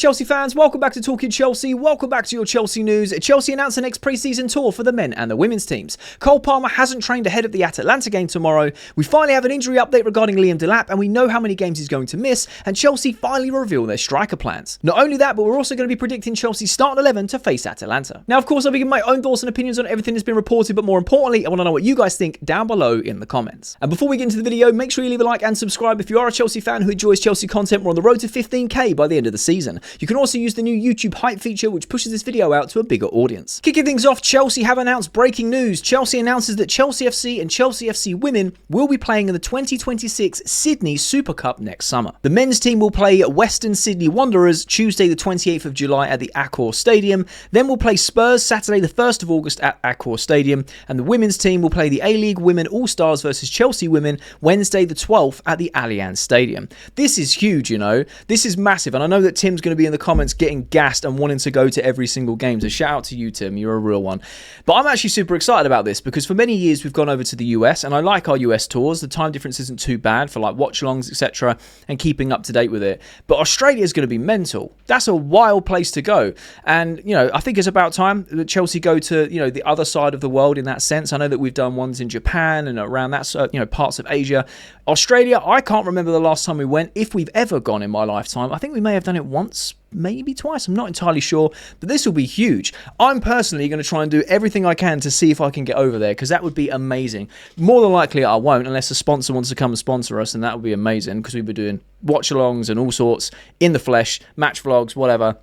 Chelsea fans, welcome back to Talking Chelsea. Welcome back to your Chelsea news. Chelsea announced the next pre-season tour for the men and the women's teams. Cole Palmer hasn't trained ahead of the Atalanta game tomorrow. We finally have an injury update regarding Liam Delap, and we know how many games he's going to miss, and Chelsea finally reveal their striker plans. Not only that, but we're also going to be predicting Chelsea's starting 11 to face Atalanta. Now, of course, I'll be giving my own thoughts and opinions on everything that's been reported, but more importantly, I want to know what you guys think down below in the comments. And before we get into the video, make sure you leave a like and subscribe if you are a Chelsea fan who enjoys Chelsea content. We're on the road to 15k by the end of the season. You can also use the new YouTube hype feature, which pushes this video out to a bigger audience. Kicking things off, Chelsea have announced breaking news. Chelsea announces that Chelsea FC and Chelsea FC Women will be playing in the 2026 Sydney Super Cup next summer. The men's team will play Western Sydney Wanderers Tuesday the 28th of July at the Accor Stadium. Then we'll play Spurs Saturday the 1st of August at Accor Stadium. And the women's team will play the A-League Women All-Stars versus Chelsea Women Wednesday the 12th at the Allianz Stadium. This is huge, you know. This is massive. And I know that Tim's going to be in the comments getting gassed and wanting to go to every single game. So shout out to you, Tim. You're a real one. But I'm actually super excited about this because for many years we've gone over to the US, and I like our US tours. The time difference isn't too bad for like watch-alongs, etc., and keeping up to date with it. But Australia is going to be mental. That's a wild place to go. And, you know, I think it's about time that Chelsea go to, you know, the other side of the world in that sense. I know that we've done ones in Japan and around that, you know, parts of Asia. Australia, I can't remember the last time we went, if we've ever gone in my lifetime. I think we may have done it once, maybe twice, I'm not entirely sure, but this will be huge. I'm personally going to try and do everything I can to see if I can get over there, because that would be amazing. More than likely I won't, unless a sponsor wants to come and sponsor us, and that would be amazing, because we'd be doing watch-alongs and all sorts, in the flesh, match vlogs, whatever.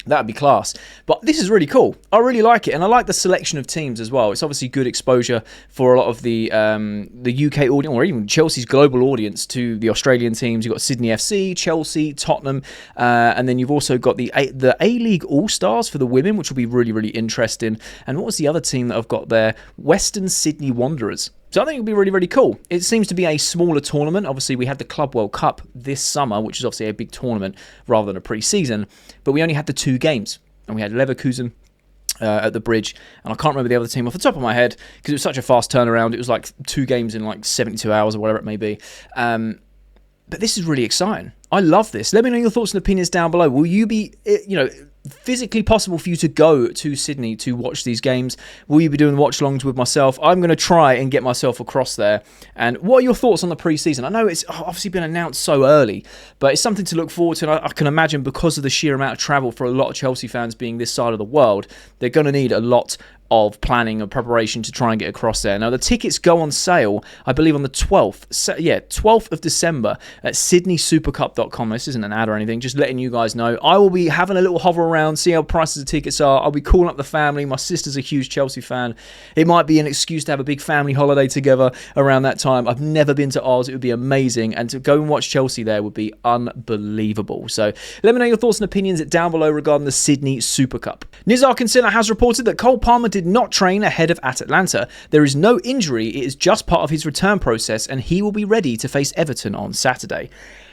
That'd be class. But this is really cool. I really like it, and I like the selection of teams as well. It's obviously good exposure for a lot of the UK audience, or even Chelsea's global audience, to the Australian teams. You've got Sydney FC, Chelsea, Tottenham, and then you've also got the A-League All-Stars for the women, which will be really, really interesting. And what was the other team that I've got there? Western Sydney Wanderers. So I think it'll be really, really cool. It seems to be a smaller tournament. Obviously, we had the Club World Cup this summer, which is obviously a big tournament rather than a pre-season. But we only had the 2 games. And we had Leverkusen at the Bridge. And I can't remember the other team off the top of my head because it was such a fast turnaround. It was like 2 games in like 72 hours or whatever it may be. But this is really exciting. I love this. Let me know your thoughts and opinions down below. Will you be, you know, physically possible for you to go to Sydney to watch these games? Will you be doing watch-alongs with myself? I'm going to try and get myself across there. And what are your thoughts on the pre-season? I know it's obviously been announced so early, but it's something to look forward to. And I can imagine because of the sheer amount of travel for a lot of Chelsea fans being this side of the world, they're going to need a lot of planning and preparation to try and get across there. Now, the tickets go on sale, I believe, on the 12th. 12th of December at sydneysupercup.com. This isn't an ad or anything, just letting you guys know. I will be having a little hover around, see how prices of tickets are. I'll be calling up the family. My sister's a huge Chelsea fan. It might be an excuse to have a big family holiday together around that time. I've never been to Oz. It would be amazing. And to go and watch Chelsea there would be unbelievable. So let me know your thoughts and opinions down below regarding the Sydney Super Cup. Nizar Kinsella has reported that Cole Palmer did not train ahead of Atalanta. There is no injury. It is just part of his return process, and he will be ready to face Everton on Saturday.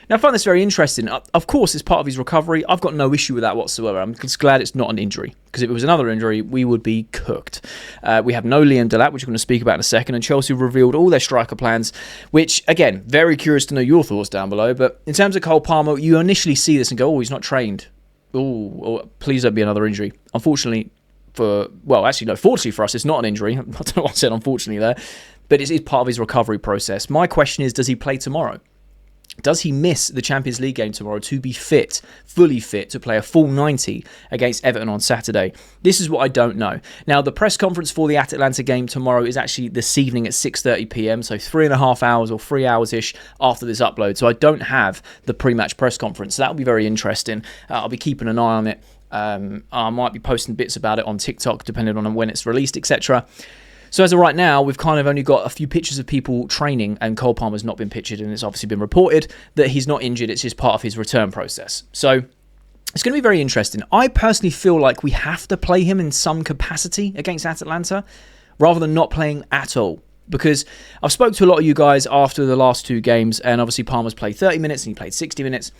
Now, I find this very interesting. Of course, it's part of his recovery. I've got no issue with that whatsoever. I'm just glad it's not an injury, because if it was another injury, we would be cooked. We have no Liam Delap, which we're going to speak about in a second, and Chelsea revealed all their striker plans, which, again, very curious to know your thoughts down below. But in terms of Cole Palmer, you initially see this and go, oh, he's not trained. Oh, please don't be another injury. Unfortunately, fortunately for us, it's not an injury. I don't know what I said unfortunately there, but it is part of his recovery process. My question is, does he play tomorrow? Does he miss the Champions League game tomorrow to be fit, fully fit, to play a full 90 against Everton on Saturday? This is what I don't know. Now, the press conference for the Atalanta game tomorrow is actually this evening at 6:30 p.m, so 3.5 hours or 3 hours-ish after this upload. So I don't have the pre-match press conference. So that'll be very interesting. I'll be keeping an eye on it. I might be posting bits about it on TikTok, depending on when it's released, etc. So as of right now, we've kind of only got a few pictures of people training, and Cole Palmer's not been pictured, and it's obviously been reported that he's not injured. It's just part of his return process. So it's going to be very interesting. I personally feel like we have to play him in some capacity against Atalanta, rather than not playing at all. Because I've spoke to a lot of you guys after the last 2 games, and obviously Palmer's played 30 minutes and he played 60 minutes.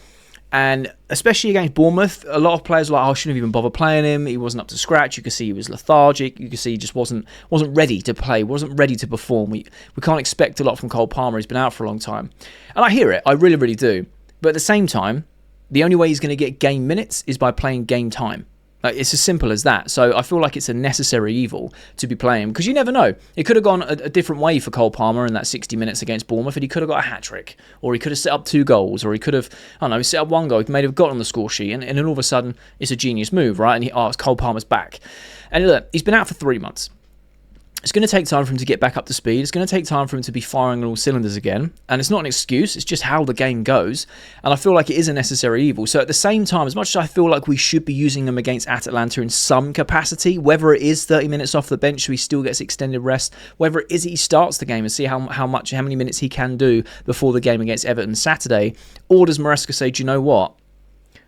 And especially against Bournemouth, a lot of players were like, oh, I shouldn't have even bothered playing him. He wasn't up to scratch. You could see he was lethargic. You could see he just wasn't ready to play, wasn't ready to perform. We can't expect a lot from Cole Palmer. He's been out for a long time. And I hear it. I really, really do. But at the same time, The only way he's going to get game minutes is by playing game time. It's as simple as that. So I feel like it's a necessary evil to be playing, because you never know. It could have gone a different way for Cole Palmer in that 60 minutes against Bournemouth, and he could have got a hat-trick, or he could have set up 2 goals, or he could have, I don't know, set up 1 goal. He may have got on the score sheet, and then all of a sudden it's a genius move, right? And Cole Palmer's back. And look, he's been out for 3 months. It's going to take time for him to get back up to speed. It's going to take time for him to be firing on all cylinders again. And it's not an excuse. It's just how the game goes. And I feel like it is a necessary evil. So at the same time, as much as I feel like we should be using him against Atalanta in some capacity, whether it is 30 minutes off the bench so he still gets extended rest, whether it is he starts the game and see how many minutes he can do before the game against Everton Saturday, or does Maresca say, do you know what?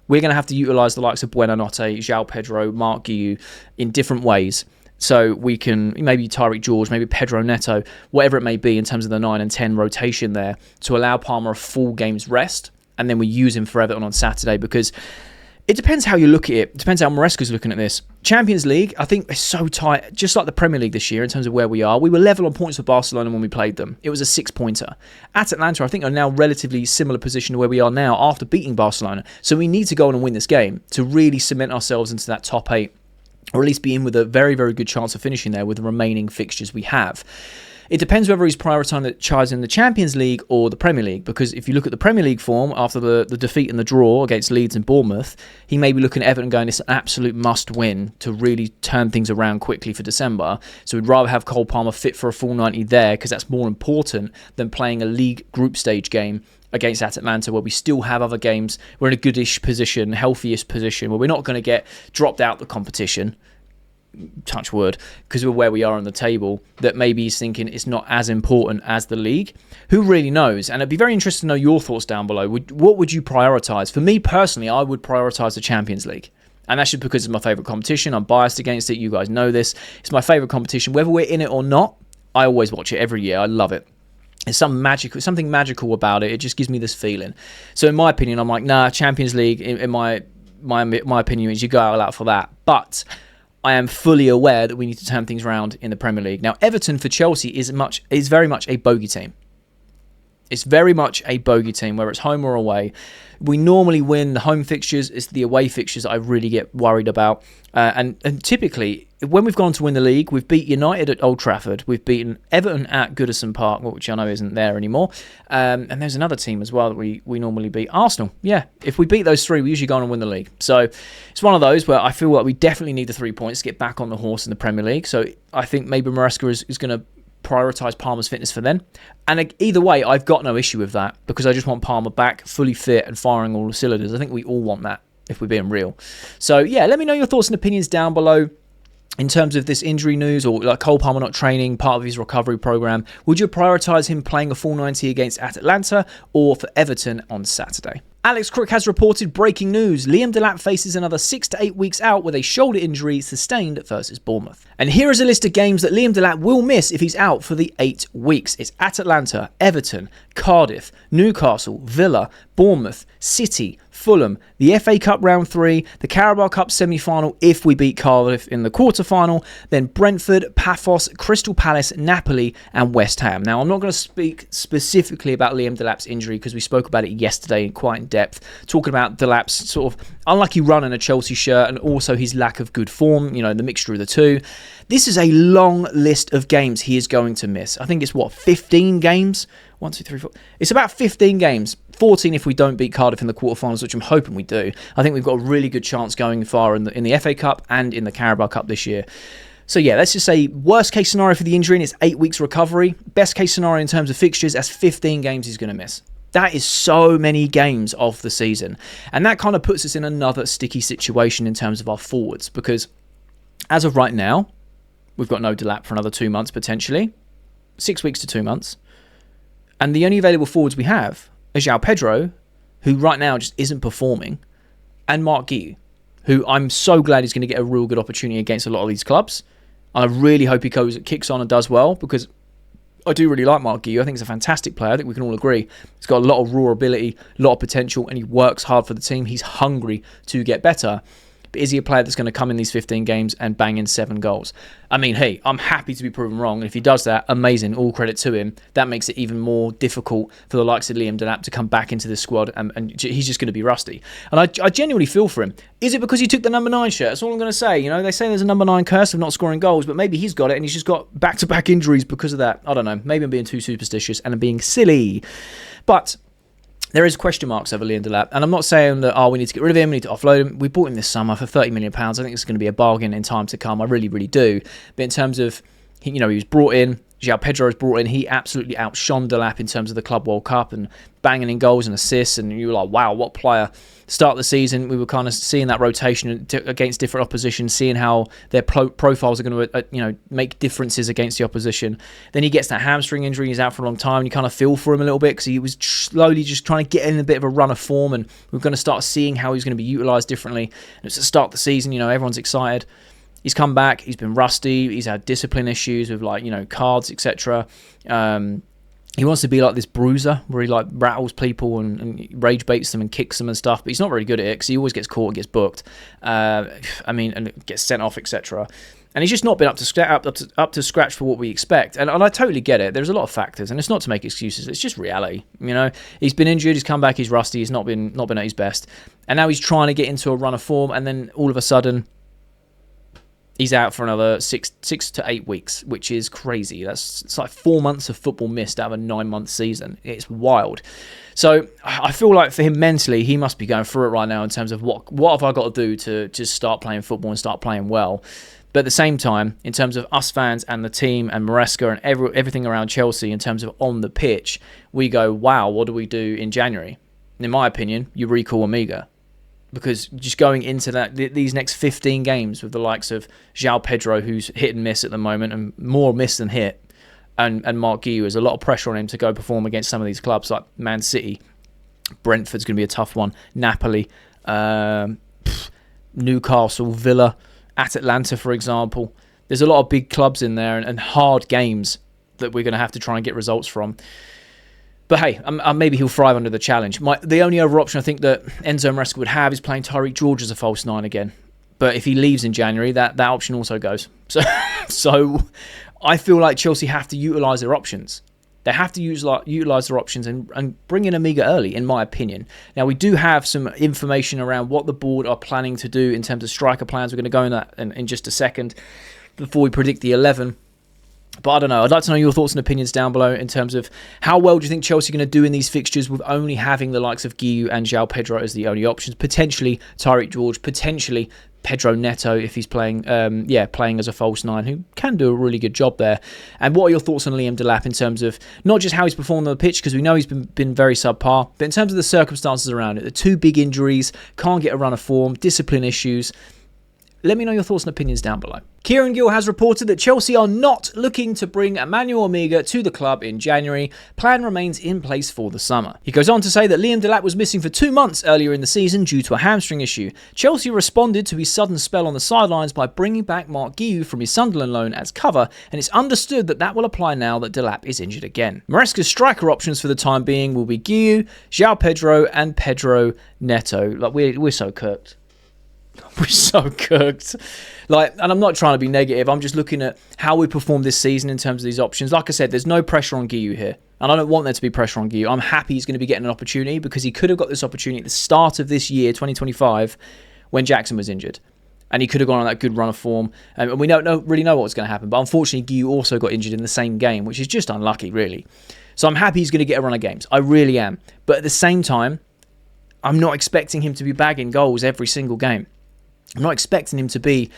We're going to have to utilise the likes of Buonanotte, João Pedro, Mark Guiu in different ways. So we can, maybe Tyreek George, maybe Pedro Neto, whatever it may be in terms of the 9 and 10 rotation there, to allow Palmer a full game's rest, and then we use him for Everton on Saturday, because it depends how you look at it. It depends how Maresca's looking at this. Champions League, I think, is so tight, just like the Premier League this year in terms of where we are. We were level on points with Barcelona when we played them. It was a 6-pointer. Atalanta, I think, are now relatively similar position to where we are now after beating Barcelona. So we need to go on and win this game to really cement ourselves into that top 8. Or at least be in with a very, very good chance of finishing there with the remaining fixtures we have. It depends whether he's prioritising the Champions League or the Premier League, because if you look at the Premier League form after the defeat and the draw against Leeds and Bournemouth, he may be looking at Everton going, it's an absolute must-win to really turn things around quickly for December. So we'd rather have Cole Palmer fit for a full 90 there, because that's more important than playing a league group stage game against Atalanta, where we still have other games. We're in a goodish position, healthiest position, where we're not going to get dropped out the competition, touch wood, because of where we are on the table, that maybe he's thinking it's not as important as the league. Who really knows? And it'd be very interesting to know your thoughts down below. What would you prioritise? For me personally, I would prioritise the Champions League. And that's just because it's my favourite competition. I'm biased against it. You guys know this. It's my favourite competition. Whether we're in it or not, I always watch it every year. I love it. There's something magical about it. It just gives me this feeling. So in my opinion, I'm like, nah, Champions League, in my opinion, is you go out for that. But I am fully aware that we need to turn things around in the Premier League. Now, Everton for Chelsea is very much a bogey team. It's very much a bogey team, whether it's home or away. We normally win the home fixtures. It's the away fixtures that I really get worried about. And typically, when we've gone to win the league, we've beat United at Old Trafford. We've beaten Everton at Goodison Park, which I know isn't there anymore. And there's another team as well that we normally beat. Arsenal. Yeah, if we beat those 3, we usually go on and win the league. So it's one of those where I feel like we definitely need the 3 points to get back on the horse in the Premier League. So I think maybe Maresca is going to prioritise Palmer's fitness for then. And either way, I've got no issue with that, because I just want Palmer back, fully fit and firing all the cylinders. I think we all want that, if we're being real. So yeah, let me know your thoughts and opinions down below in terms of this injury news, or like Cole Palmer not training, part of his recovery program. Would you prioritise him playing a full 90 against Atalanta or for Everton on Saturday? Alex Crook has reported breaking news. Liam Delap faces another 6 to 8 weeks out with a shoulder injury sustained versus Bournemouth. And here is a list of games that Liam Delap will miss if he's out for the 8 weeks. It's Atalanta, Everton, Cardiff, Newcastle, Villa, Bournemouth, City, Fulham, the FA Cup Round 3, the Carabao Cup semi-final if we beat Cardiff in the quarter-final, then Brentford, Paphos, Crystal Palace, Napoli and West Ham. Now, I'm not going to speak specifically about Liam Delap's injury, because we spoke about it yesterday quite in depth, talking about Delap's sort of unlucky run in a Chelsea shirt and also his lack of good form, the mixture of the two. This is a long list of games he is going to miss. I think it's 15 games? 1, 2, 3, 4. It's about 15 games. 14 if we don't beat Cardiff in the quarterfinals, which I'm hoping we do. I think we've got a really good chance going far in the FA Cup and in the Carabao Cup this year. So yeah, let's just say worst case scenario for the injury, and it's 8 weeks recovery. Best case scenario in terms of fixtures, that's 15 games he's going to miss. That is so many games of the season. And that kind of puts us in another sticky situation in terms of our forwards, because as of right now, we've got no Delap for another 2 months potentially. 6 weeks to 2 months. And the only available forwards we have are João Pedro, who right now just isn't performing, and Mark Guiu, who I'm so glad is going to get a real good opportunity against a lot of these clubs. I really hope he kicks on and does well, because I do really like Mark Guiu. I think he's a fantastic player. I think we can all agree. He's got a lot of raw ability, a lot of potential, and he works hard for the team. He's hungry to get better. But is he a player that's going to come in these 15 games and bang in 7 goals? I mean, hey, I'm happy to be proven wrong. And if he does that, amazing. All credit to him. That makes it even more difficult for the likes of Liam Delap to come back into this squad. And he's just going to be rusty. And I genuinely feel for him. Is it because he took the number 9 shirt? That's all I'm going to say. You know, they say there's a number 9 curse of not scoring goals, but maybe he's got it and he's just got back-to-back injuries because of that. I don't know. Maybe I'm being too superstitious and I'm being silly. But there is question marks over Liam Delap, and I'm not saying that, we need to get rid of him, we need to offload him. We bought him this summer for £30 million. I think it's going to be a bargain in time to come. I really, really do. But in terms of, he was brought in, João Pedro was brought in, he absolutely outshone Delap in terms of the Club World Cup and banging in goals and assists, and you were like, wow, what player. Start of the season, we were kind of seeing that rotation against different opposition, seeing how their profiles are going to, make differences against the opposition. Then he gets that hamstring injury, he's out for a long time, and you kind of feel for him a little bit because he was slowly just trying to get in a bit of a run of form, and we're going to start seeing how he's going to be utilised differently. And it's the start of the season, everyone's excited. He's come back, he's been rusty, he's had discipline issues with cards, etc. He wants to be like this bruiser where he rattles people and rage baits them and kicks them and stuff, but he's not very good at it because he always gets caught and gets booked. And gets sent off, etc. And he's just not been up to scratch for what we expect. And I totally get it. There's a lot of factors, and it's not to make excuses. It's just reality. He's been injured. He's come back. He's rusty. He's not been at his best. And now he's trying to get into a run of form, and then all of a sudden, he's out for another 6 to 8 weeks, which is crazy. It's like 4 months of football missed out of a 9-month season. It's wild. So I feel like for him mentally, he must be going through it right now in terms of what have I got to do to just start playing football and start playing well. But at the same time, in terms of us fans and the team and Maresca and everything around Chelsea in terms of on the pitch, we go, wow, what do we do in January? And in my opinion, you recall Amiga. Because just going into these next 15 games with the likes of João Pedro, who's hit and miss at the moment, and more miss than hit, and Mark Guiu, there's a lot of pressure on him to go perform against some of these clubs like Man City. Brentford's going to be a tough one. Napoli, Newcastle, Villa, Atalanta, for example. There's a lot of big clubs in there and hard games that we're going to have to try and get results from. But hey, maybe he'll thrive under the challenge. The only other option I think that Enzo Maresca would have is playing Tyreek George as a false 9 again. But if he leaves in January, that option also goes. So I feel like Chelsea have to utilise their options. They have to utilise their options and bring in Amiga early, in my opinion. Now, we do have some information around what the board are planning to do in terms of striker plans. We're going to go in that in just a second before we predict the 11. But I don't know. I'd like to know your thoughts and opinions down below in terms of how well do you think Chelsea are going to do in these fixtures with only having the likes of Guiu and João Pedro as the only options. Potentially Tyreek George, potentially Pedro Neto if he's playing as a false 9, who can do a really good job there. And what are your thoughts on Liam Delap in terms of not just how he's performed on the pitch, because we know he's been very subpar, but in terms of the circumstances around it, the 2 big injuries, can't get a run of form, discipline issues. Let me know your thoughts and opinions down below. Kieran Gill has reported that Chelsea are not looking to bring Emmanuel Amiga to the club in January. Plan remains in place for the summer. He goes on to say that Liam Delap was missing for 2 months earlier in the season due to a hamstring issue. Chelsea responded to his sudden spell on the sidelines by bringing back Mark Guiu from his Sunderland loan as cover, and it's understood that will apply now that Delap is injured again. Maresca's striker options for the time being will be Guiu, João Pedro and Pedro Neto. We're so cooked. We're so cooked. And I'm not trying to be negative. I'm just looking at how we performed this season in terms of these options. Like I said, there's no pressure on Guiu here. And I don't want there to be pressure on Guiu. I'm happy he's going to be getting an opportunity because he could have got this opportunity at the start of this year, 2025, when Jackson was injured. And he could have gone on that good run of form. And we don't really know what's going to happen. But unfortunately, Guiu also got injured in the same game, which is just unlucky, really. So I'm happy he's going to get a run of games. I really am. But at the same time, I'm not expecting him to be bagging goals every single game. I'm not expecting him to be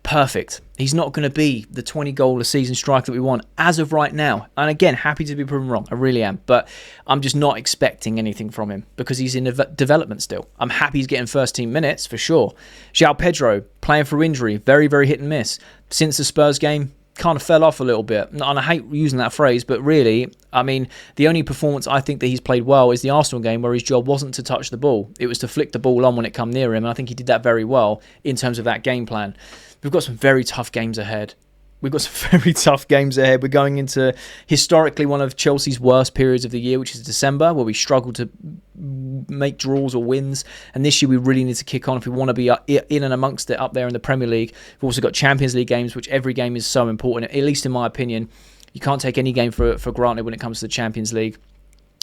perfect. He's not going to be the 20-goal-a-season striker that we want as of right now. And again, happy to be proven wrong. I really am. But I'm just not expecting anything from him because he's in development still. I'm happy he's getting first-team minutes, for sure. João Pedro, playing through injury, very, very hit and miss. Since the Spurs game, kind of fell off a little bit. And I hate using that phrase, but really, I mean, the only performance I think that he's played well is the Arsenal game where his job wasn't to touch the ball. It was to flick the ball on when it come near him, and I think he did that very well in terms of that game plan. We've got some very tough games ahead. We've got some very tough games ahead. We're going into historically one of Chelsea's worst periods of the year, which is December, where we struggle to make draws or wins. And this year we really need to kick on if we want to be in and amongst it up there in the Premier League. We've also got Champions League games, which every game is so important, at least in my opinion. You can't take any game for granted when it comes to the Champions League.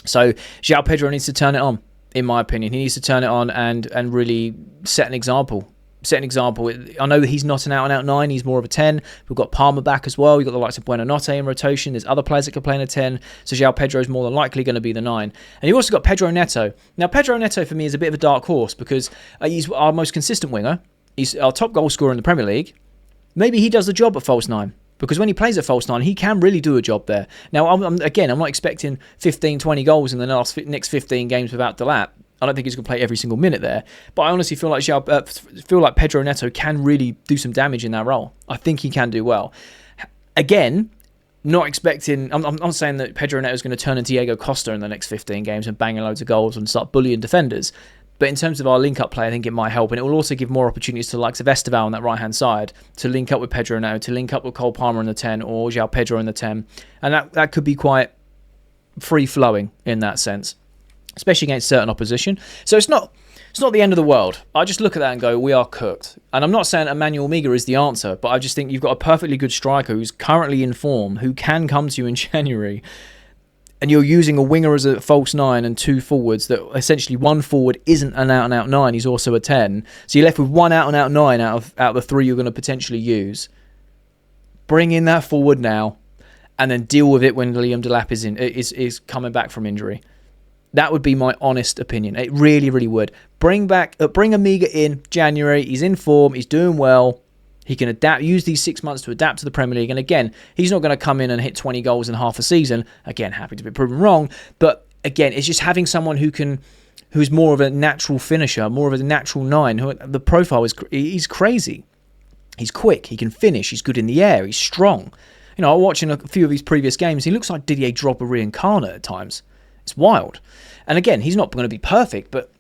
So João Pedro needs to turn it on, in my opinion. He needs to turn it on and really set an example. I know that he's not an out-and-out 9. He's more of a 10. We've got Palmer back as well. We've got the likes of Buonanotte in rotation. There's other players that can play in a 10. So João Pedro is more than likely going to be the 9. And you've also got Pedro Neto. Now, Pedro Neto, for me, is a bit of a dark horse because he's our most consistent winger. He's our top goal scorer in the Premier League. Maybe he does the job at false 9. Because when he plays at false 9, he can really do a job there. Now, I'm not expecting 15, 20 goals in the next 15 games without Delap. I don't think he's going to play every single minute there. But I honestly feel like Pedro Neto can really do some damage in that role. I think he can do well. Again, not expecting... I'm not saying that Pedro Neto is going to turn into Diego Costa in the next 15 games and banging loads of goals and start bullying defenders. But in terms of our link-up play, I think it might help. And it will also give more opportunities to the likes of Esteval on that right-hand side to link up with Pedro Neto, to link up with Cole Palmer in the 10 or João Pedro in the 10. And that could be quite free-flowing in that sense, especially against certain opposition. So it's not the end of the world. I just look at that and go, we are cooked. And I'm not saying Emmanuel Miga is the answer, but I just think you've got a perfectly good striker who's currently in form, who can come to you in January, and you're using a winger as a false 9 and 2 forwards that essentially one forward isn't an out-and-out 9, he's also a 10. So you're left with one out-and-out 9 out of the 3 you're going to potentially use. Bring in that forward now and then deal with it when Liam Delap is coming back from injury. That would be my honest opinion. It really, really would. Bring Amiga in January. He's in form. He's doing well. He can adapt. Use these 6 months to adapt to the Premier League. And again, he's not going to come in and hit 20 goals in half a season. Again, happy to be proven wrong. But again, it's just having someone who's more of a natural finisher, more of a natural 9. Who the profile he's crazy. He's quick. He can finish. He's good in the air. He's strong. You know, watching a few of his previous games, he looks like Didier Drogba reincarnate at times. It's wild. And again, he's not going to be perfect, but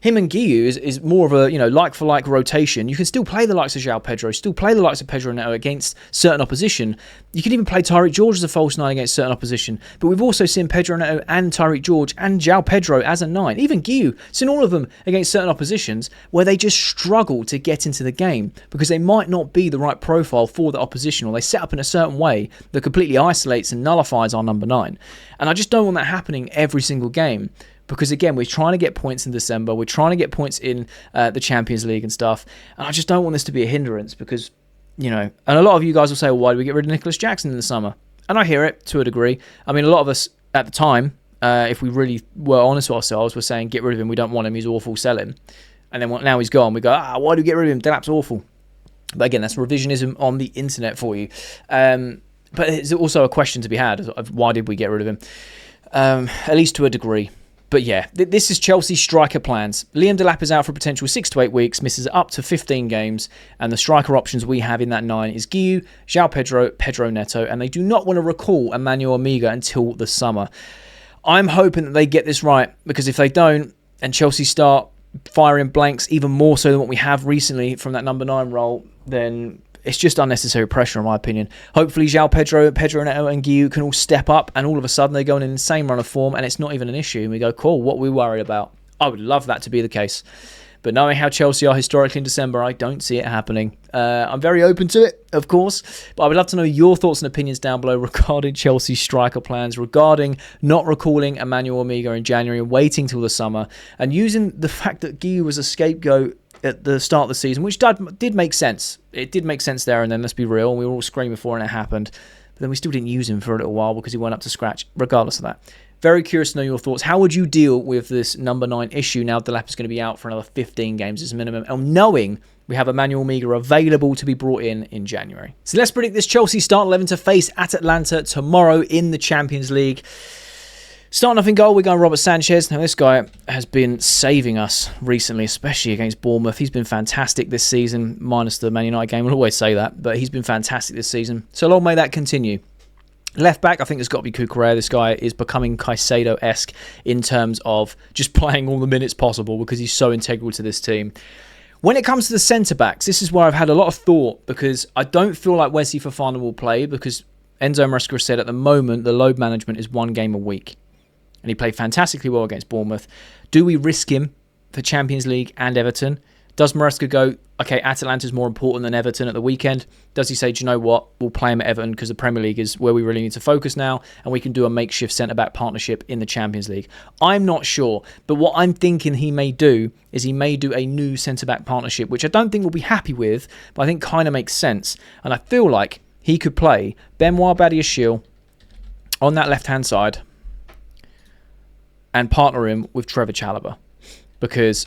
him and Guiu is more of a, like-for-like rotation. You can still play the likes of João Pedro, still play the likes of Pedro Neto against certain opposition. You can even play Tyreek George as a false 9 against certain opposition. But we've also seen Pedro Neto and Tyreek George and João Pedro as a 9. Even Guiu, seen all of them against certain oppositions where they just struggle to get into the game because they might not be the right profile for the opposition, or they set up in a certain way that completely isolates and nullifies our number 9. And I just don't want that happening every single game. Because again, we're trying to get points in December. We're trying to get points in the Champions League and stuff. And I just don't want this to be a hindrance because, and a lot of you guys will say, well, why do we get rid of Nicholas Jackson in the summer? And I hear it to a degree. I mean, a lot of us at the time, if we really were honest with ourselves, were saying, get rid of him. We don't want him. He's awful. Sell him. And then now he's gone. We go, why do we get rid of him? Delap's awful. But again, that's revisionism on the internet for you. But there's also a question to be had of why did we get rid of him? At least to a degree. But yeah, this is Chelsea's striker plans. Liam Delap is out for a potential 6 to 8 weeks, misses up to 15 games, and the striker options we have in that 9 is Guiu, João Pedro, Pedro Neto, and they do not want to recall Emmanuel Amiga until the summer. I'm hoping that they get this right, because if they don't, and Chelsea start firing blanks even more so than what we have recently from that number 9 role, then it's just unnecessary pressure, in my opinion. Hopefully, João Pedro, Pedro Neto, and Guiu can all step up, and all of a sudden they go on an insane run of form, and it's not even an issue. And we go, cool, what are we worried about? I would love that to be the case. But knowing how Chelsea are historically in December, I don't see it happening. I'm very open to it, of course, but I would love to know your thoughts and opinions down below regarding Chelsea's striker plans, regarding not recalling Emmanuel Amiga in January and waiting till the summer, and using the fact that Guiu was a scapegoat at the start of the season, which did make sense. It did make sense there and then, let's be real, and we were all screaming for it and it happened. But then we still didn't use him for a little while because he went up to scratch, regardless of that. Very curious to know your thoughts. How would you deal with this number 9 issue now Delap is going to be out for another 15 games as a minimum, and knowing we have Emmanuel Amiga available to be brought in January? So let's predict this Chelsea start 11 to face Atalanta tomorrow in the Champions League. Starting off in goal, we're going Robert Sanchez. Now, this guy has been saving us recently, especially against Bournemouth. He's been fantastic this season, minus the Man United game. We'll always say that, but he's been fantastic this season. So long may that continue. Left back, I think it's got to be Cucurella. This guy is becoming Caicedo-esque in terms of just playing all the minutes possible because he's so integral to this team. When it comes to the centre-backs, this is where I've had a lot of thought, because I don't feel like Wesley Fofana will play, because Enzo Maresca said at the moment the load management is 1 game a week. And he played fantastically well against Bournemouth. Do we risk him for Champions League and Everton? Does Maresca go, okay, Atalanta's more important than Everton at the weekend? Does he say, do you know what, we'll play him at Everton because the Premier League is where we really need to focus now, and we can do a makeshift centre-back partnership in the Champions League? I'm not sure, but what I'm thinking he may do is he may do a new centre-back partnership, which I don't think we'll be happy with, but I think kind of makes sense. And I feel like he could play Benoit Badiashile on that left-hand side and partner him with Trevor Chalobah, because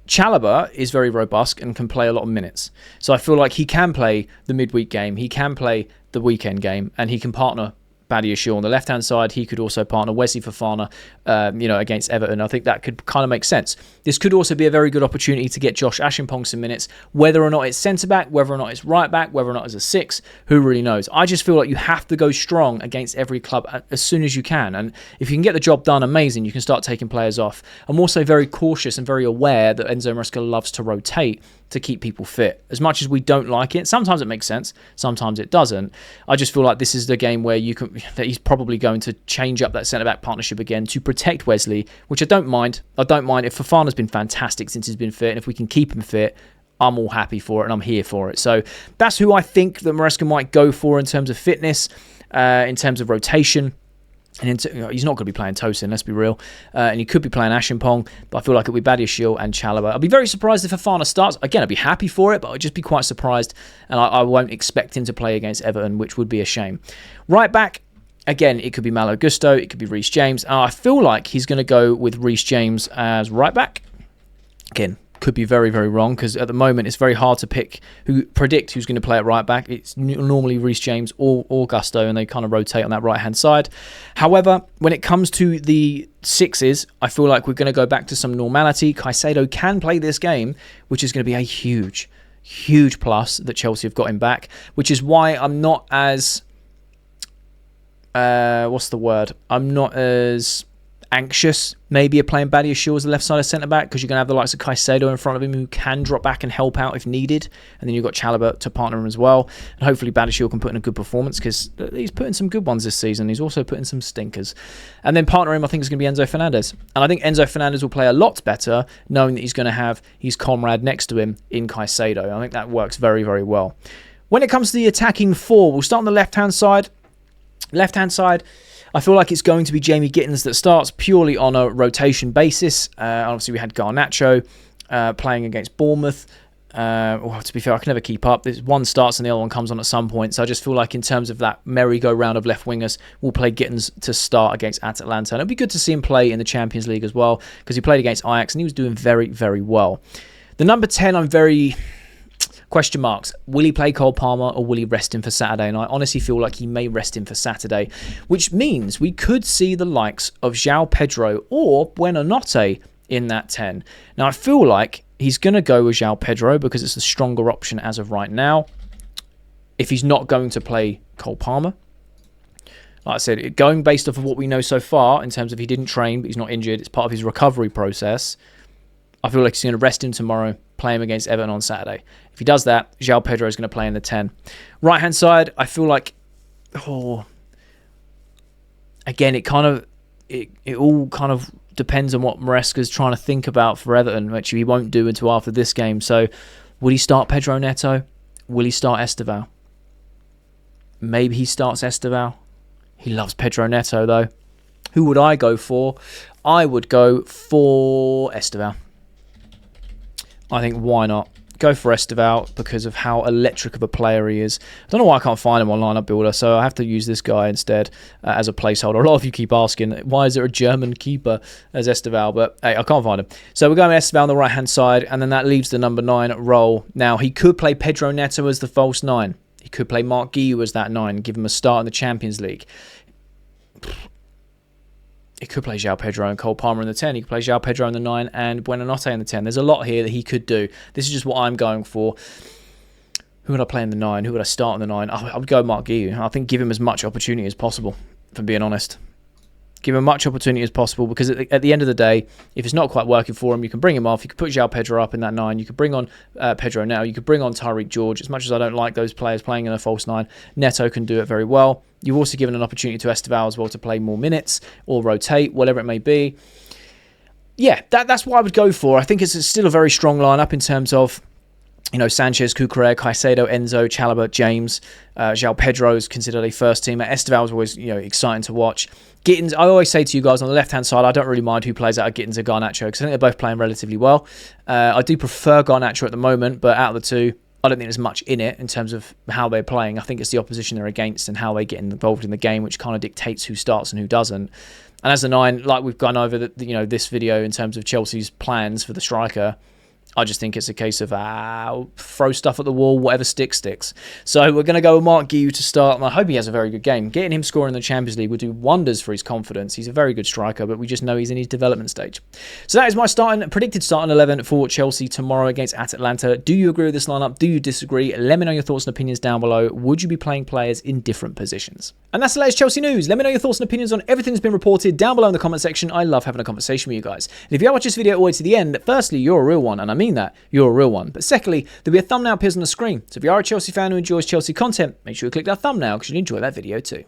Chalobah is very robust and can play a lot of minutes. So I feel like he can play the midweek game, he can play the weekend game, and he can partner Badiashile on the left-hand side. He could also partner Wesley Fofana, against Everton. I think that could kind of make sense. This could also be a very good opportunity to get Josh Ashimpong some minutes, whether or not it's centre-back, whether or not it's right-back, whether or not it's a 6, who really knows? I just feel like you have to go strong against every club as soon as you can, and if you can get the job done, amazing, you can start taking players off. I'm also very cautious and very aware that Enzo Maresca loves to rotate to keep people fit. As much as we don't like it, sometimes it makes sense, sometimes it doesn't. I just feel like this is the game where that he's probably going to change up that centre-back partnership again to protect Wesley, which I don't mind. I don't mind if Fofana's been fantastic since he's been fit, and if we can keep him fit, I'm all happy for it and I'm here for it. So that's who I think that Maresca might go for in terms of fitness, in terms of rotation. And he's not going to be playing Tosin, let's be real. And he could be playing Ashimpong, but I feel like it'll be Badiashile and Chalobah. I'll be very surprised if Fofana starts. Again, I'd be happy for it, but I'd just be quite surprised. And I won't expect him to play against Everton, which would be a shame. Right back, again, it could be Malo Gusto, it could be Reece James. I feel like he's going to go with Reece James as right back. Again, could be very, very wrong, because at the moment it's very hard to predict who's going to play at right back. It's normally Reece James or Gusto, and they kind of rotate on that right hand side. However, when it comes to the 6s, I feel like we're going to go back to some normality. Caicedo can play this game, which is going to be a huge plus that Chelsea have got him back, which is why I'm not as I'm not as anxious maybe of playing Badiashile as the left side of centre-back, because you're going to have the likes of Caicedo in front of him who can drop back and help out if needed, and then you've got Chalobah to partner him as well, and hopefully Badiashile can put in a good performance, because he's put in some good ones this season. He's also put in some stinkers. And then partner him, I think, is going to be Enzo Fernandez, and I think Enzo Fernandez will play a lot better knowing that he's going to have his comrade next to him in Caicedo. I think that works very, very well. When it comes to the attacking 4, we'll start on the left-hand side. Left-hand side, I feel like it's going to be Jamie Gittins that starts purely on a rotation basis. Obviously, we had Garnacho playing against Bournemouth. To be fair, I can never keep up. One starts and the other one comes on at some point. So I just feel like in terms of that merry-go-round of left wingers, we'll play Gittins to start against Atalanta. And it'll be good to see him play in the Champions League as well, because he played against Ajax and he was doing very, very well. The number 10, I'm very... question marks. Will he play Cole Palmer or will he rest him for Saturday? And I honestly feel like he may rest him for Saturday, which means we could see the likes of João Pedro or Buonanotte in that 10. Now, I feel like he's going to go with João Pedro because it's the stronger option as of right now. If he's not going to play Cole Palmer, like I said, going based off of what we know so far in terms of he didn't train, but he's not injured, it's part of his recovery process. I feel like he's going to rest him tomorrow, play him against Everton on Saturday. If he does that, João Pedro is going to play in the 10. Right-hand side, I feel like... again, it all kind of depends on what Maresca's trying to think about for Everton, which he won't do until after this game. So, will he start Pedro Neto? Will he start Esteval? Maybe he starts Esteval. He loves Pedro Neto, though. Who would I go for? I would go for Esteval. I think, why not? Go for Esteval because of how electric of a player he is. I don't know why I can't find him on Lineup Builder, so I have to use this guy instead as a placeholder. A lot of you keep asking, why is there a German keeper as Esteval? But hey, I can't find him. So we're going with Esteval on the right-hand side, and then that leaves the number 9 role. Now, he could play Pedro Neto as the false 9. He could play Mark Guiu as that 9, give him a start in the Champions League. He could play João Pedro and Cole Palmer in the 10. He could play João Pedro in the 9 and Buonanotte in the 10. There's a lot here that he could do. This is just what I'm going for. Who would I play in the 9? Who would I start in the 9? I would go Mark Guiu. I think give him as much opportunity as possible, if I'm being honest. Give him much opportunity as possible, because at the end of the day, if it's not quite working for him, you can bring him off. You could put João Pedro up in that 9. You could bring on Pedro now. You could bring on Tyreek George. As much as I don't like those players playing in a false 9, Neto can do it very well. You've also given an opportunity to Esteval as well to play more minutes or rotate, whatever it may be. Yeah, that's what I would go for. I think it's still a very strong lineup in terms of, you know, Sanchez, Cucurella, Caicedo, Enzo, Chalobah, James, João Pedro is considered a first teamer. Esteval is always, you know, exciting to watch. Gittins, I always say to you guys on the left-hand side, I don't really mind who plays out of Gittins or Garnacho, because I think they're both playing relatively well. I do prefer Garnacho at the moment, but out of the two, I don't think there's much in it in terms of how they're playing. I think it's the opposition they're against and how they get involved in the game, which kind of dictates who starts and who doesn't. And as the 9, like we've gone over this video in terms of Chelsea's plans for the striker, I just think it's a case of throw stuff at the wall, whatever sticks. So we're going to go with Mark Guiu to start, and I hope he has a very good game. Getting him scoring in the Champions League will do wonders for his confidence. He's a very good striker, but we just know he's in his development stage. So that is my predicted starting 11 for Chelsea tomorrow against Atalanta. Do you agree with this lineup? Do you disagree? Let me know your thoughts and opinions down below. Would you be playing players in different positions? And that's the latest Chelsea news. Let me know your thoughts and opinions on everything that's been reported down below in the comment section. I love having a conversation with you guys. And if you watch this video all the way to the end, firstly, you're a real one, and I mean that. You're a real one. But secondly, there'll be a thumbnail appears on the screen. So if you are a Chelsea fan who enjoys Chelsea content, make sure you click that thumbnail, because you'll enjoy that video too.